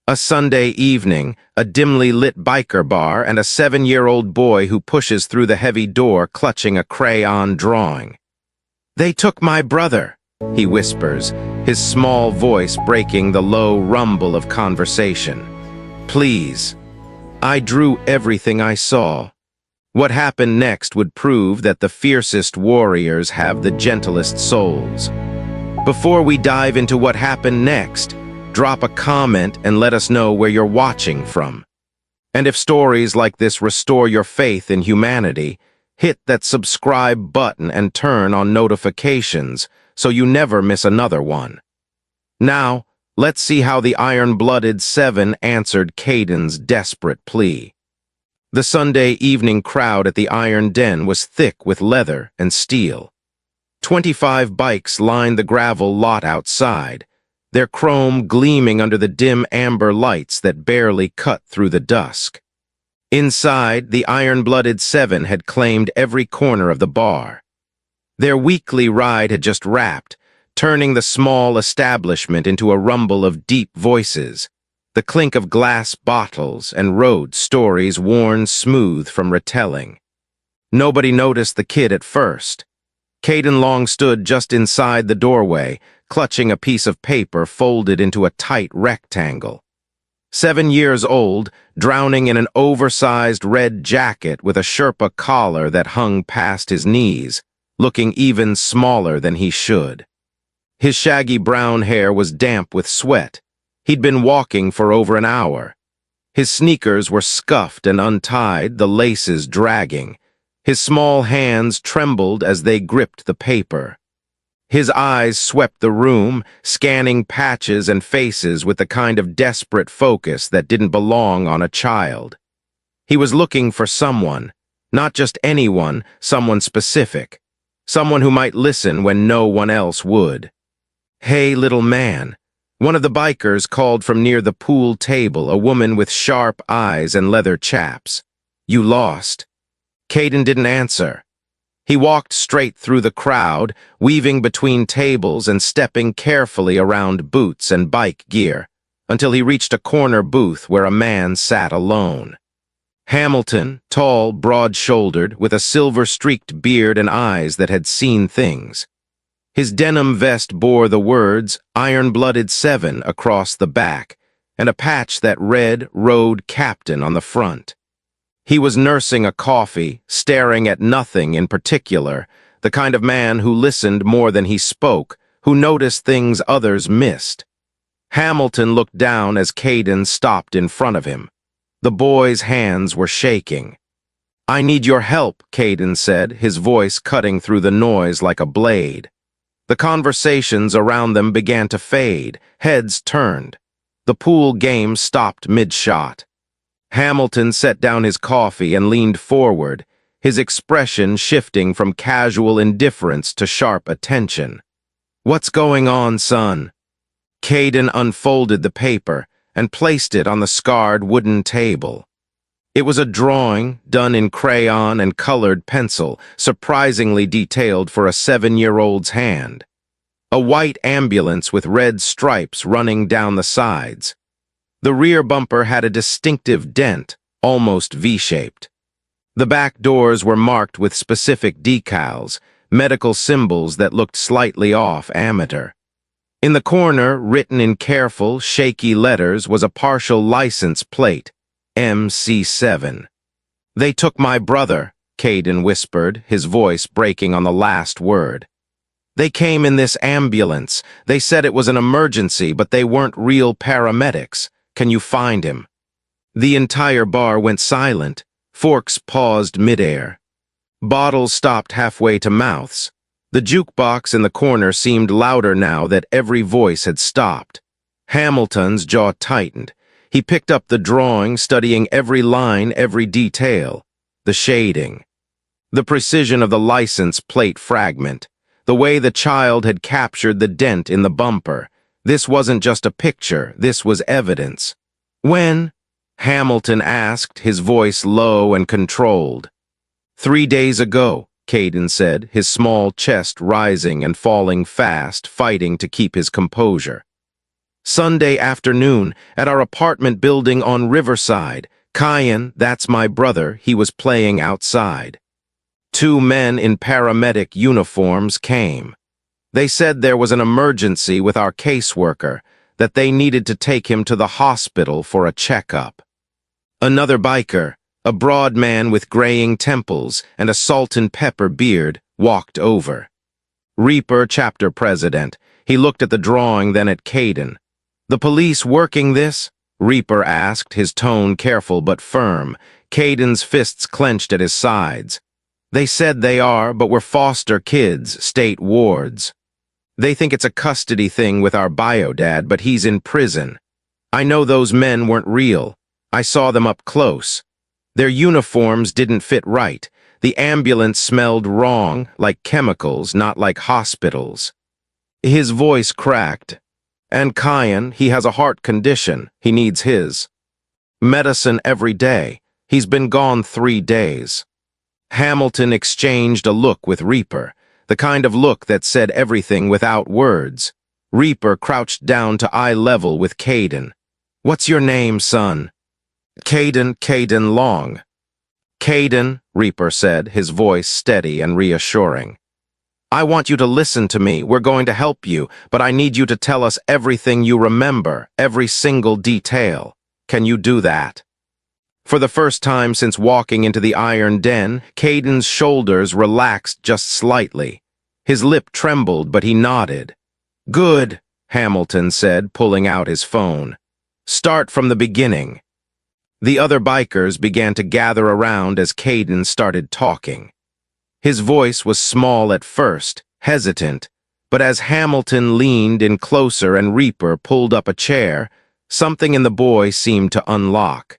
A Sunday evening, a dimly lit biker bar, and a 7-year-old boy who pushes through the heavy door clutching a crayon drawing. "They took my brother," he whispers, his small voice breaking the low rumble of conversation. "Please." I drew everything I saw. What happened next would prove that the fiercest warriors have the gentlest souls. Before we dive into what happened next, drop a comment and let us know where you're watching from. And if stories like this restore your faith in humanity, hit that subscribe button and turn on notifications so you never miss another one. Now, let's see how the iron-blooded 7 answered Kayden's desperate plea. The Sunday evening crowd at the Iron Den was thick with leather and steel. 25 bikes lined the gravel lot outside, their chrome gleaming under the dim amber lights that barely cut through the dusk. Inside, the iron-blooded 7 had claimed every corner of the bar. Their weekly ride had just wrapped, turning the small establishment into a rumble of deep voices, the clink of glass bottles and road stories worn smooth from retelling. Nobody noticed the kid at first. Kayden Long stood just inside the doorway, clutching a piece of paper folded into a tight rectangle. 7 years old, drowning in an oversized red jacket with a Sherpa collar that hung past his knees, looking even smaller than he should. His shaggy brown hair was damp with sweat. He'd been walking for over an hour. His sneakers were scuffed and untied, the laces dragging. His small hands trembled as they gripped the paper. His eyes swept the room, scanning patches and faces with the kind of desperate focus that didn't belong on a child. He was looking for someone, not just anyone, someone specific, someone who might listen when no one else would. "Hey, little man," one of the bikers called from near the pool table, a woman with sharp eyes and leather chaps. "You lost." Kayden didn't answer. He walked straight through the crowd, weaving between tables and stepping carefully around boots and bike gear, until he reached a corner booth where a man sat alone. Hamilton, tall, broad-shouldered, with a silver-streaked beard and eyes that had seen things. His denim vest bore the words "Iron-Blooded 7" across the back, and a patch that read "Road Captain" on the front. He was nursing a coffee, staring at nothing in particular, the kind of man who listened more than he spoke, who noticed things others missed. Hamilton looked down as Kayden stopped in front of him. The boy's hands were shaking. "I need your help," Kayden said, his voice cutting through the noise like a blade. The conversations around them began to fade, heads turned. The pool game stopped mid-shot. Hamilton set down his coffee and leaned forward, his expression shifting from casual indifference to sharp attention. "What's going on, son?" Kayden unfolded the paper and placed it on the scarred wooden table. It was a drawing, done in crayon and colored pencil, surprisingly detailed for a 7-year-old's hand. A white ambulance with red stripes running down the sides. The rear bumper had a distinctive dent, almost V-shaped. The back doors were marked with specific decals, medical symbols that looked slightly off amateur. In the corner, written in careful, shaky letters, was a partial license plate, MC7. "They took my brother," Kayden whispered, his voice breaking on the last word. "They came in this ambulance. They said it was an emergency, but they weren't real paramedics. Can you find him?" The entire bar went silent. Forks paused midair. Bottles stopped halfway to mouths. The jukebox in the corner seemed louder now that every voice had stopped. Hamilton's jaw tightened. He picked up the drawing, studying every line, every detail. The shading. The precision of the license plate fragment. The way the child had captured the dent in the bumper. This wasn't just a picture, this was evidence. "When?" Hamilton asked, his voice low and controlled. "3 days ago," Kayden said, his small chest rising and falling fast, fighting to keep his composure. Sunday afternoon, at our apartment building on Riverside. Kayden, that's my brother, he was playing outside. Two men in paramedic uniforms came. They said there was an emergency with our caseworker, that they needed to take him to the hospital for a checkup. Another biker, a broad man with graying temples and a salt and pepper beard, walked over. Reaper, chapter president. He looked at the drawing, then at Kayden. "The police working this?" Reaper asked, his tone careful but firm. Kayden's fists clenched at his sides. "They said they are, but we're foster kids, state wards. They think it's a custody thing with our bio dad, but he's in prison. I know those men weren't real. I saw them up close. Their uniforms didn't fit right. The ambulance smelled wrong, like chemicals, not like hospitals." His voice cracked. "And Kayden, he has a heart condition. He needs his medicine every day. He's been gone 3 days." Hamilton exchanged a look with Reaper, the kind of look that said everything without words. Reaper crouched down to eye level with Kayden. "What's your name, son?" Kayden Long." "Kayden," Reaper said, his voice steady and reassuring. "I want you to listen to me. We're going to help you, but I need you to tell us everything you remember, every single detail. Can you do that?" For the first time since walking into the iron den, Kayden's shoulders relaxed just slightly. His lip trembled, but he nodded. "Good," Hamilton said, pulling out his phone. "Start from the beginning." The other bikers began to gather around as Kayden started talking. His voice was small at first, hesitant, but as Hamilton leaned in closer and Reaper pulled up a chair, something in the boy seemed to unlock.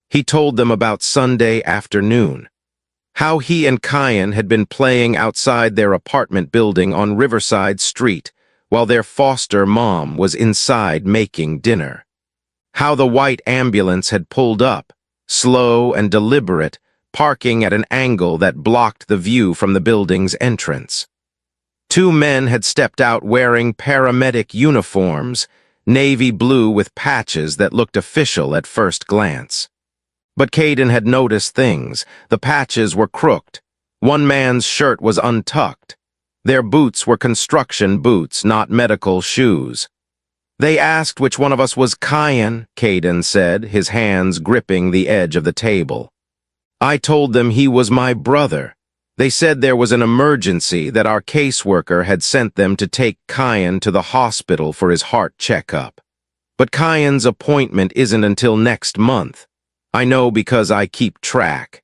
He told them about Sunday afternoon, how he and Kayden had been playing outside their apartment building on Riverside Street while their foster mom was inside making dinner. How the white ambulance had pulled up, slow and deliberate, parking at an angle that blocked the view from the building's entrance. Two men had stepped out wearing paramedic uniforms, navy blue with patches that looked official at first glance. But Kayden had noticed things. The patches were crooked. One man's shirt was untucked. Their boots were construction boots, not medical shoes. "They asked which one of us was Kayden," Kayden said, his hands gripping the edge of the table. "I told them he was my brother. They said there was an emergency, that our caseworker had sent them to take Kayden to the hospital for his heart checkup. But Kayden's appointment isn't until next month. I know because I keep track."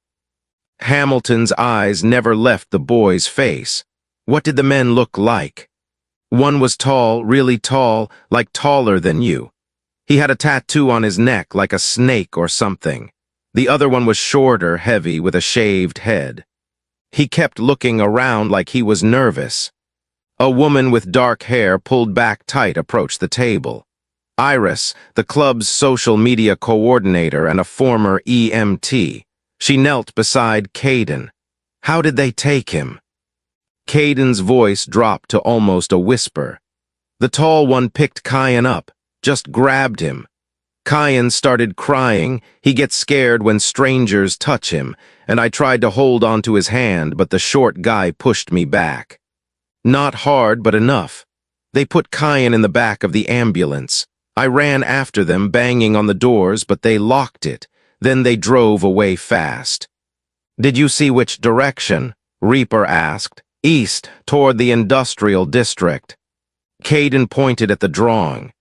Hamilton's eyes never left the boy's face. "What did the men look like?" "One was tall, really tall, like taller than you. He had a tattoo on his neck like a snake or something. The other one was shorter, heavy, with a shaved head. He kept looking around like he was nervous." A woman with dark hair pulled back tight approached the table. Iris, the club's social media coordinator and a former EMT. She knelt beside Kayden. "How did they take him?" Kayden's voice dropped to almost a whisper. "The tall one picked Kayden up, just grabbed him. Kayden started crying. He gets scared when strangers touch him, and I tried to hold onto his hand, but the short guy pushed me back. Not hard, but enough. They put Kayden in the back of the ambulance. I ran after them, banging on the doors, but they locked it. Then they drove away fast." "Did you see which direction?" Reaper asked. "East, toward the industrial district." Kayden pointed at the drawing.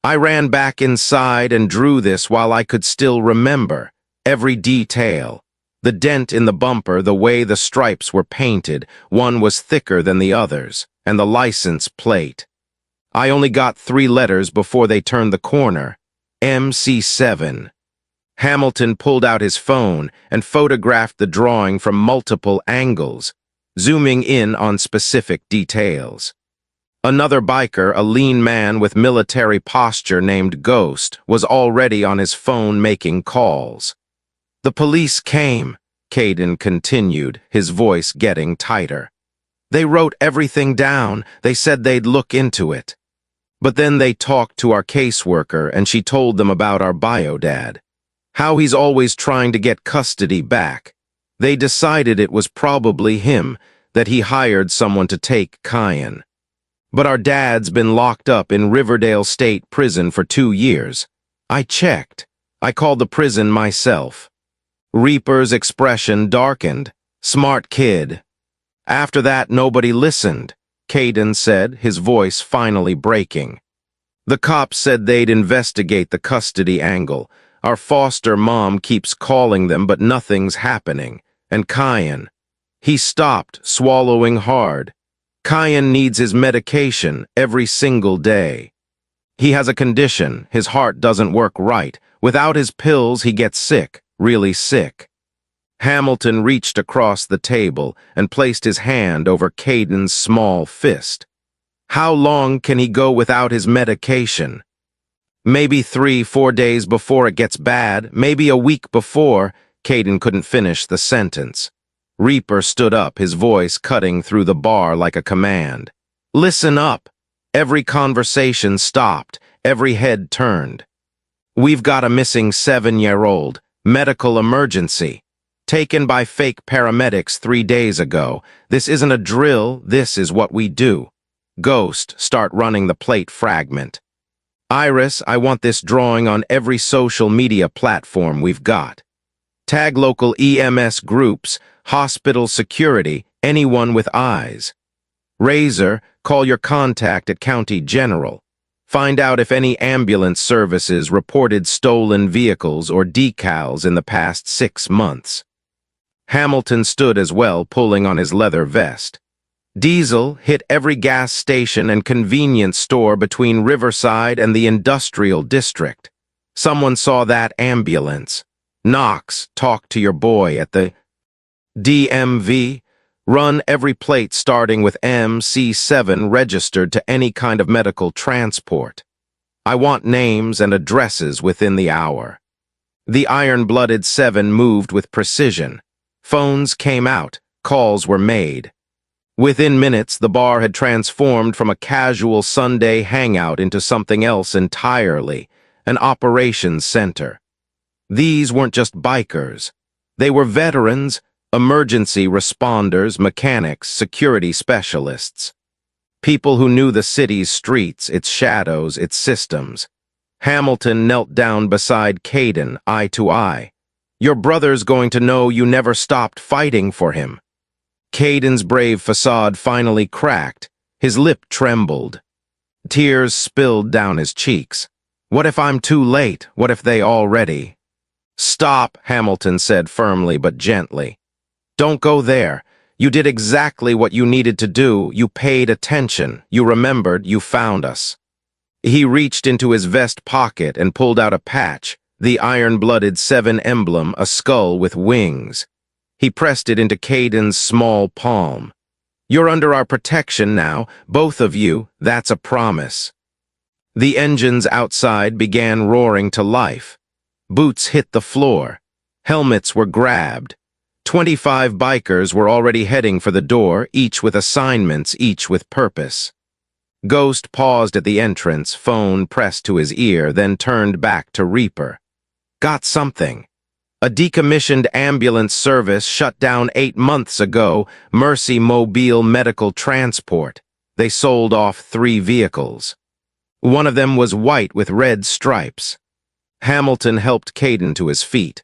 "I ran back inside and drew this while I could still remember every detail. The dent in the bumper, the way the stripes were painted, one was thicker than the others, and the license plate. I only got 3 letters before they turned the corner. MC7. Hamilton pulled out his phone and photographed the drawing from multiple angles, zooming in on specific details. Another biker, a lean man with military posture named Ghost, was already on his phone making calls. "The police came," Kayden continued, his voice getting tighter. "They wrote everything down. They said they'd look into it." But then they talked to our caseworker and she told them about our bio dad. How he's always trying to get custody back. They decided it was probably him, that he hired someone to take Kayden. But our dad's been locked up in Riverdale State Prison for 2 years. I checked. I called the prison myself. Reaper's expression darkened. Smart kid. After that, nobody listened, Kayden said, his voice finally breaking. The cops said they'd investigate the custody angle. Our foster mom keeps calling them, but nothing's happening. And Kayden, he stopped swallowing hard. Kayden needs his medication every single day. He has a condition, his heart doesn't work right. Without his pills, he gets sick, really sick. Hamilton reached across the table and placed his hand over Kayden's small fist. How long can he go without his medication? Maybe 3-4 days before it gets bad, maybe a week before. Kayden couldn't finish the sentence. Reaper stood up, his voice cutting through the bar like a command. Listen up. Every conversation stopped, every head turned. We've got a missing 7-year-old, medical emergency. Taken by fake paramedics 3 days ago. This isn't a drill, this is what we do. Ghost, start running the plate fragment. Iris, I want this drawing on every social media platform we've got. Tag local EMS groups, hospital security, anyone with eyes. Razor, call your contact at County General. Find out if any ambulance services reported stolen vehicles or decals in the past 6 months. Hamilton stood as well, pulling on his leather vest. Diesel hit every gas station and convenience store between Riverside and the industrial district. Someone saw that ambulance. Knox, talk to your boy at the DMV. Run every plate starting with MC7 registered to any kind of medical transport. I want names and addresses within the hour. The iron-blooded 7 moved with precision. Phones came out, calls were made. Within minutes, the bar had transformed from a casual Sunday hangout into something else entirely, an operations center. These weren't just bikers. They were veterans, emergency responders, mechanics, security specialists. People who knew the city's streets, its shadows, its systems. Hamilton knelt down beside Kayden, eye to eye. Your brother's going to know you never stopped fighting for him. Kayden's brave facade finally cracked. His lip trembled. Tears spilled down his cheeks. What if I'm too late? What if they already? Stop, Hamilton said firmly but gently. Don't go there. You did exactly what you needed to do. You paid attention. You remembered. You found us. He reached into his vest pocket and pulled out a patch, the iron-blooded 7 emblem, a skull with wings. He pressed it into Kayden's small palm. You're under our protection now, both of you. That's a promise. The engines outside began roaring to life. Boots hit the floor. Helmets were grabbed. 25 bikers were already heading for the door, each with assignments, each with purpose. Ghost paused at the entrance, phone pressed to his ear, then turned back to Reaper. Got something. A decommissioned ambulance service shut down 8 months ago, Mercy Mobile Medical Transport. They sold off 3 vehicles. One of them was white with red stripes. Hamilton helped Kayden to his feet.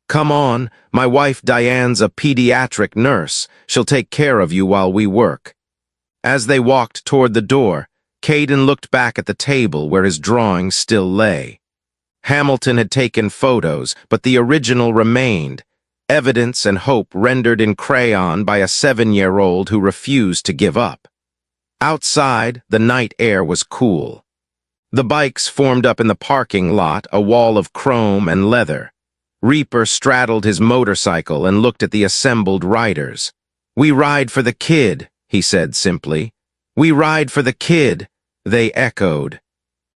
Come on, my wife Diane's a pediatric nurse. She'll take care of you while we work. As they walked toward the door, Kayden looked back at the table where his drawing still lay. Hamilton had taken photos, but the original remained, evidence and hope rendered in crayon by a 7-year-old who refused to give up. Outside, the night air was cool. The bikes formed up in the parking lot, a wall of chrome and leather. Reaper straddled his motorcycle and looked at the assembled riders. We ride for the kid, he said simply. We ride for the kid, they echoed.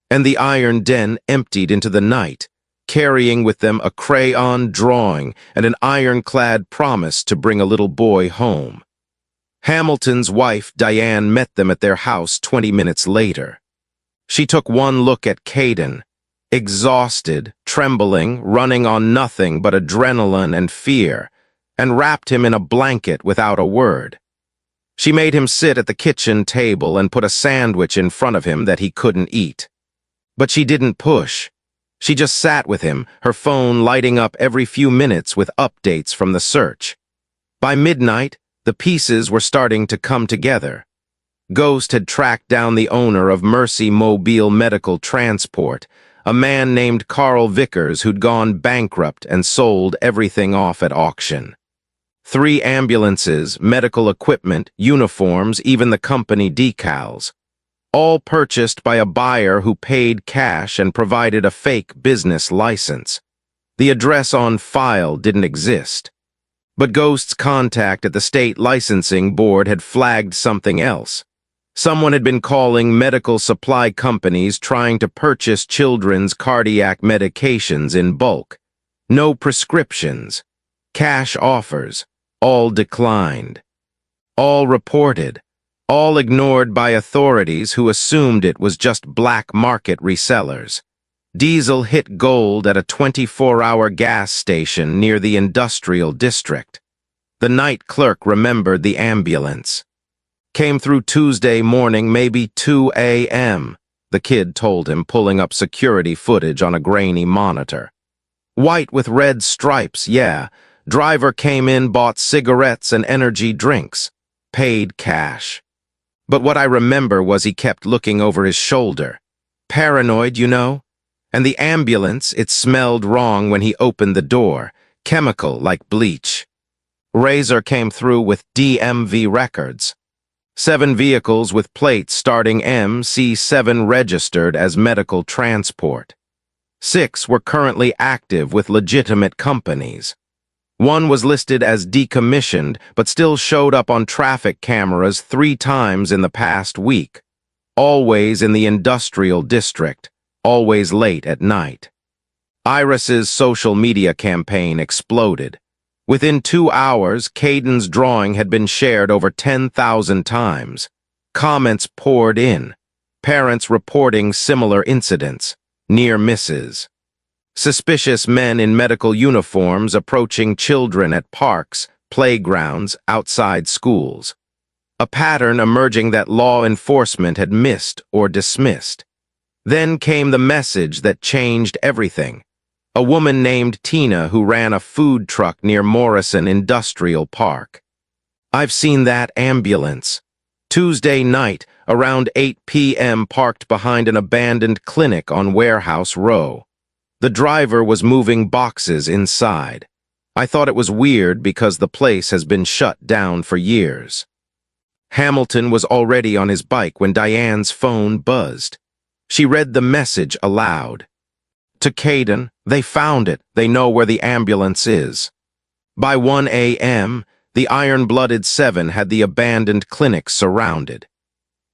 And the iron den emptied into the night, carrying with them a crayon drawing and an ironclad promise to bring a little boy home. Hamilton's wife, Diane, met them at their house 20 minutes later. She took one look at Kayden, exhausted, trembling, running on nothing but adrenaline and fear, and wrapped him in a blanket without a word. She made him sit at the kitchen table and put a sandwich in front of him that he couldn't eat. But she didn't push. She just sat with him, her phone lighting up every few minutes with updates from the search. By midnight, the pieces were starting to come together. Ghost had tracked down the owner of Mercy Mobile Medical Transport, a man named Carl Vickers who'd gone bankrupt and sold everything off at auction. 3 ambulances, medical equipment, uniforms, even the company decals. All purchased by a buyer who paid cash and provided a fake business license. The address on file didn't exist. But Ghost's contact at the state licensing board had flagged something else. Someone had been calling medical supply companies trying to purchase children's cardiac medications in bulk. No prescriptions. Cash offers. All declined. All reported. All ignored by authorities who assumed it was just black market resellers. Diesel hit gold at a 24-hour gas station near the industrial district. The night clerk remembered the ambulance. Came through Tuesday morning, maybe 2 a.m., the kid told him, pulling up security footage on a grainy monitor. White with red stripes, yeah. Driver came in, bought cigarettes and energy drinks. Paid cash. But what I remember was he kept looking over his shoulder. Paranoid, you know? And the ambulance, it smelled wrong when he opened the door. Chemical, like bleach. Razor came through with DMV records. 7 vehicles with plates starting MC7 registered as medical transport. 6 were currently active with legitimate companies. 1 was listed as decommissioned, but still showed up on traffic cameras 3 times in the past week. Always in the industrial district, always late at night. Iris's social media campaign exploded. Within 2 hours, Kayden's drawing had been shared over 10,000 times. Comments poured in. Parents reporting similar incidents, near misses. Suspicious men in medical uniforms approaching children at parks, playgrounds, outside schools. A pattern emerging that law enforcement had missed or dismissed. Then came the message that changed everything. A woman named Tina who ran a food truck near Morrison Industrial Park. I've seen that ambulance. Tuesday night, around 8 p.m. parked behind an abandoned clinic on Warehouse Row. The driver was moving boxes inside. I thought it was weird because the place has been shut down for years. Hamilton was already on his bike when Diane's phone buzzed. She read the message aloud. To Kayden, they found it. They know where the ambulance is. By 1 a.m., the iron-blooded 7 had the abandoned clinic surrounded.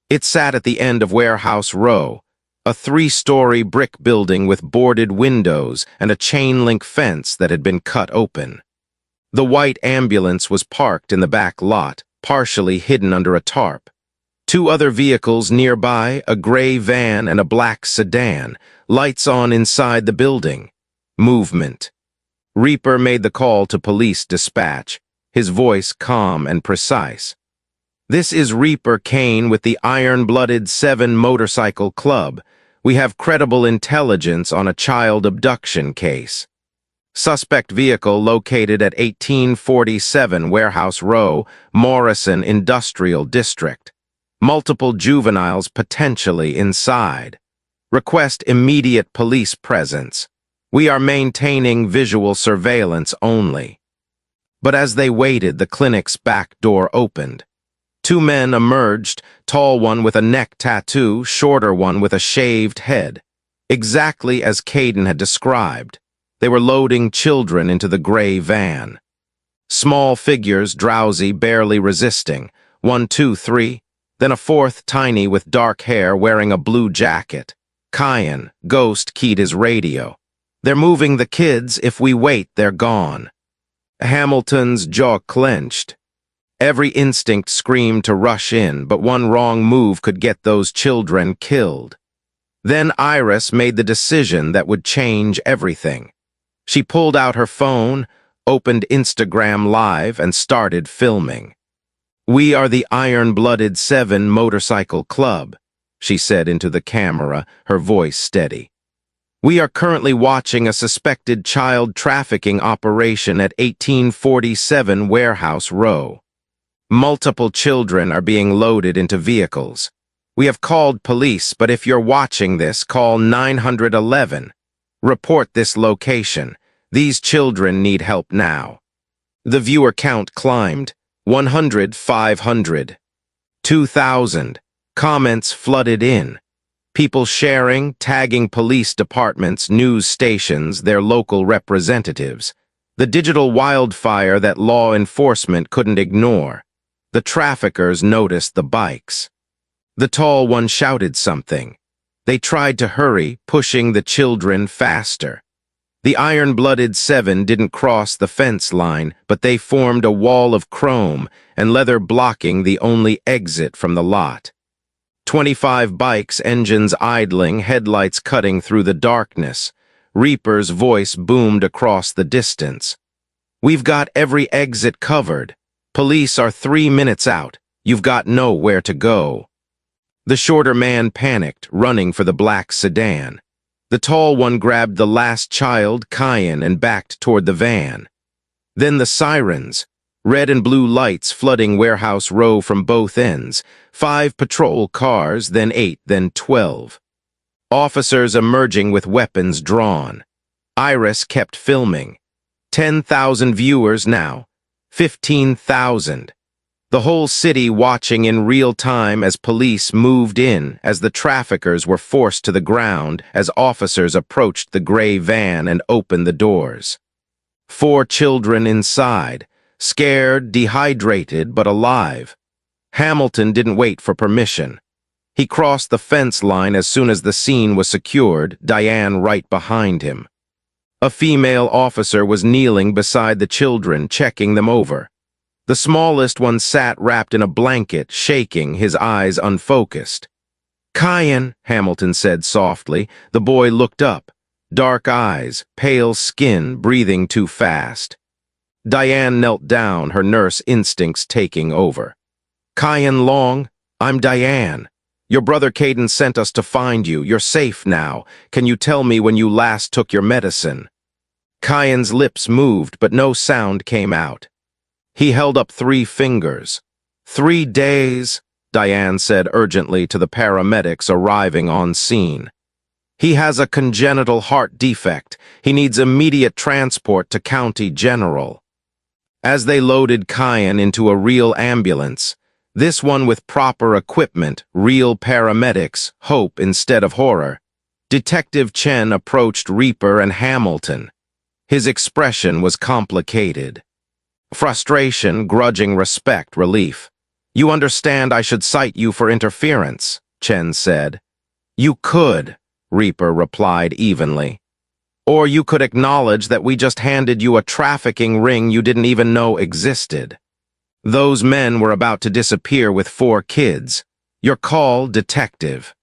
It sat at the end of Warehouse Row, a 3-story brick building with boarded windows and a chain-link fence that had been cut open. The white ambulance was parked in the back lot, partially hidden under a tarp. 2 other vehicles nearby, a gray van and a black sedan, lights on inside the building. Movement. Reaper made the call to police dispatch, his voice calm and precise. This is Reaper Kane with the Iron-Blooded 7 Motorcycle Club. We have credible intelligence on a child abduction case. Suspect vehicle located at 1847 Warehouse Row, Morrison Industrial District. Multiple juveniles potentially inside. Request immediate police presence. We are maintaining visual surveillance only. But as they waited, the clinic's back door opened. 2 men emerged, tall one with a neck tattoo, shorter one with a shaved head. Exactly as Kayden had described. They were loading children into the gray van. Small figures, drowsy, barely resisting. 1, 2, 3. Then a 4th, tiny with dark hair, wearing a blue jacket. Kayden, Ghost, keyed his radio. They're moving the kids. If we wait, they're gone. Hamilton's jaw clenched. Every instinct screamed to rush in, but one wrong move could get those children killed. Then Iris made the decision that would change everything. She pulled out her phone, opened Instagram Live, and started filming. "We are the Iron-Blooded 7 Motorcycle Club," she said into the camera, her voice steady. "We are currently watching a suspected child trafficking operation at 1847 Warehouse Row. Multiple children are being loaded into vehicles. We have called police, but if you're watching this, call 911. Report this location. These children need help now." The viewer count climbed. 100, 500. 2,000. Comments flooded in. People sharing, tagging police departments, news stations, their local representatives. The digital wildfire that law enforcement couldn't ignore. The traffickers noticed the bikes. The tall one shouted something. They tried to hurry, pushing the children faster. The Iron-Blooded 7 didn't cross the fence line, but they formed a wall of chrome and leather blocking the only exit from the lot. 25 bikes, engines idling, headlights cutting through the darkness. Reaper's voice boomed across the distance. "We've got every exit covered. Police are 3 minutes out. You've got nowhere to go." The shorter man panicked, running for the black sedan. The tall one grabbed the last child, Kayden, and backed toward the van. Then the sirens. Red and blue lights flooding Warehouse Row from both ends. 5 patrol cars, then 8, then 12. Officers emerging with weapons drawn. Iris kept filming. 10,000 viewers now. 15,000. The whole city watching in real time as police moved in, as the traffickers were forced to the ground, as officers approached the gray van and opened the doors. 4 children inside. Scared, dehydrated, but alive. Hamilton didn't wait for permission. He crossed the fence line as soon as the scene was secured, Diane right behind him. A female officer was kneeling beside the children, checking them over. The smallest one sat wrapped in a blanket, shaking, his eyes unfocused. "Kayden," Hamilton said softly. The boy looked up. Dark eyes, pale skin, breathing too fast. Diane knelt down, her nurse instincts taking over. "Kayden Long, I'm Diane. Your brother Kayden sent us to find you. You're safe now. Can you tell me when you last took your medicine?" Kayden's lips moved, but no sound came out. He held up 3 fingers. 3 days, Diane said urgently to the paramedics arriving on scene. "He has a congenital heart defect. He needs immediate transport to County General." As they loaded Kayden into a real ambulance, this one with proper equipment, real paramedics, hope instead of horror, Detective Chen approached Reaper and Hamilton. His expression was complicated. Frustration, grudging respect, relief. "You understand I should cite you for interference," Chen said. "You could," Reaper replied evenly. "Or you could acknowledge that we just handed you a trafficking ring you didn't even know existed. Those men were about to disappear with 4 kids. Your call, detective."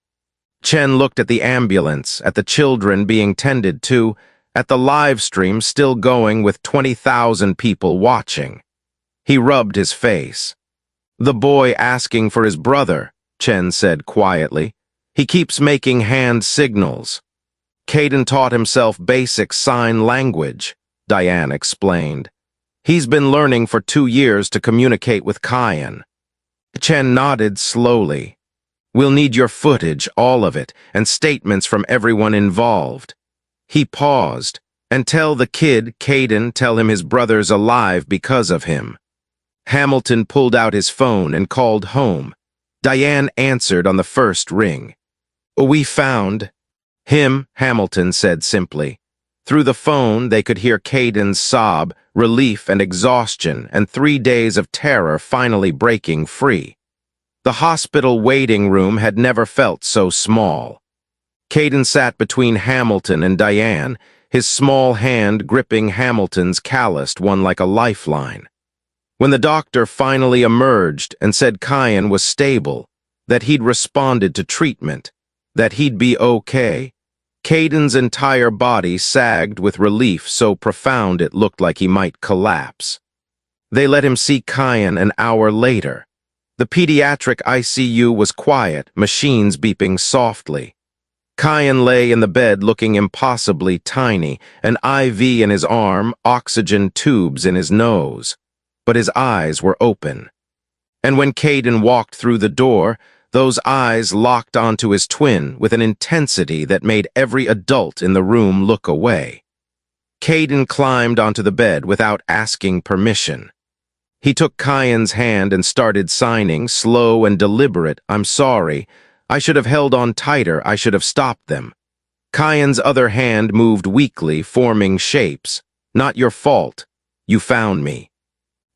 Chen looked at the ambulance, at the children being tended to, at the live stream still going with 20,000 people watching. He rubbed his face. "The boy asking for his brother," Chen said quietly. "He keeps making hand signals." "Kayden taught himself basic sign language," Diane explained. "He's been learning for 2 years to communicate with Kayden." Chen nodded slowly. "We'll need your footage, all of it, and statements from everyone involved." He paused. "And tell the kid, Kayden, tell him his brother's alive because of him." Hamilton pulled out his phone and called home. Diane answered on the first ring. "We found him," Hamilton said simply. Through the phone, they could hear Kayden's sob, relief and exhaustion, and 3 days of terror finally breaking free. The hospital waiting room had never felt so small. Kayden sat between Hamilton and Diane, his small hand gripping Hamilton's calloused one like a lifeline. When the doctor finally emerged and said Kayden was stable, that he'd responded to treatment, that he'd be okay. Kayden's entire body sagged with relief so profound it looked like he might collapse. They let him see Kyan an hour later. The pediatric ICU was quiet, machines beeping softly. Kyan lay in the bed looking impossibly tiny, an IV in his arm, oxygen tubes in his nose. But his eyes were open. And when Kayden walked through the door, those eyes locked onto his twin with an intensity that made every adult in the room look away. Kayden climbed onto the bed without asking permission. He took Kyan's hand and started signing, slow and deliberate, "I'm sorry. I should have held on tighter. I should have stopped them." Kyan's other hand moved weakly, forming shapes. "Not your fault. You found me."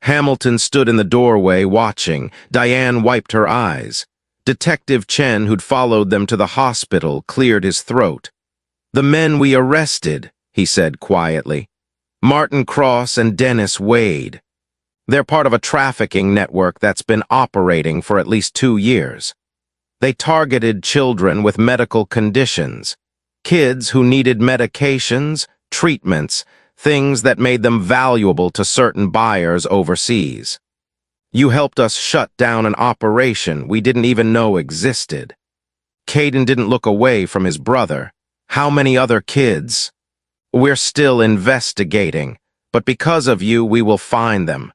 Hamilton stood in the doorway, watching. Diane wiped her eyes. Detective Chen, who'd followed them to the hospital, cleared his throat. "The men we arrested," he said quietly. "Martin Cross and Dennis Wade. They're part of a trafficking network that's been operating for at least 2 years. They targeted children with medical conditions, kids who needed medications, treatments, things that made them valuable to certain buyers overseas. You helped us shut down an operation we didn't even know existed." Kayden didn't look away from his brother. "How many other kids?" "We're still investigating, but because of you, we will find them."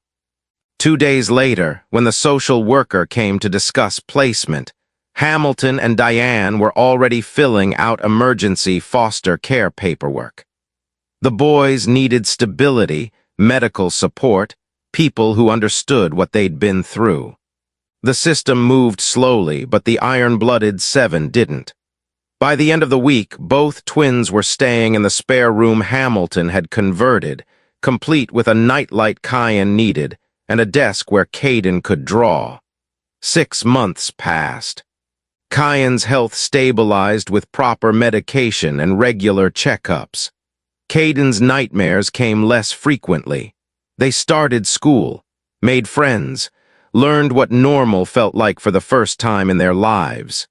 2 days later, when the social worker came to discuss placement, Hamilton and Diane were already filling out emergency foster care paperwork. The boys needed stability, medical support, people who understood what they'd been through. The system moved slowly, but the iron-blooded 7 didn't. By the end of the week, both twins were staying in the spare room Hamilton had converted, complete with a nightlight Kyan needed and a desk where Kayden could draw. 6 months passed. Kyan's health stabilized with proper medication and regular checkups. Kayden's nightmares came less frequently. They started school, made friends, learned what normal felt like for the first time in their lives.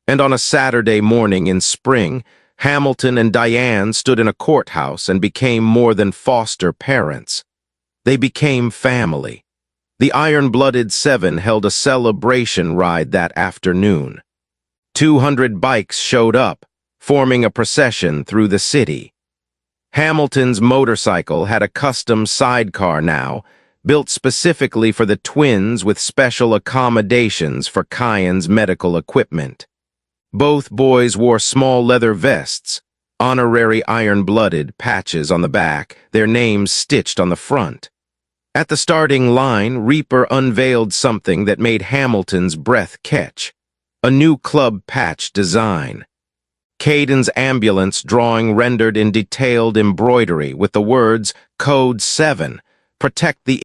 And on a Saturday morning in spring, Hamilton and Diane stood in a courthouse and became more than foster parents. They became family. The iron-blooded 7 held a celebration ride that afternoon. 200 bikes showed up, forming a procession through the city. Hamilton's motorcycle had a custom sidecar now, built specifically for the twins with special accommodations for Kyan's medical equipment. Both boys wore small leather vests, honorary iron-blooded patches on the back, their names stitched on the front. At the starting line, Reaper unveiled something that made Hamilton's breath catch. A new club patch design. Kayden's ambulance drawing rendered in detailed embroidery with the words Code 7, protect the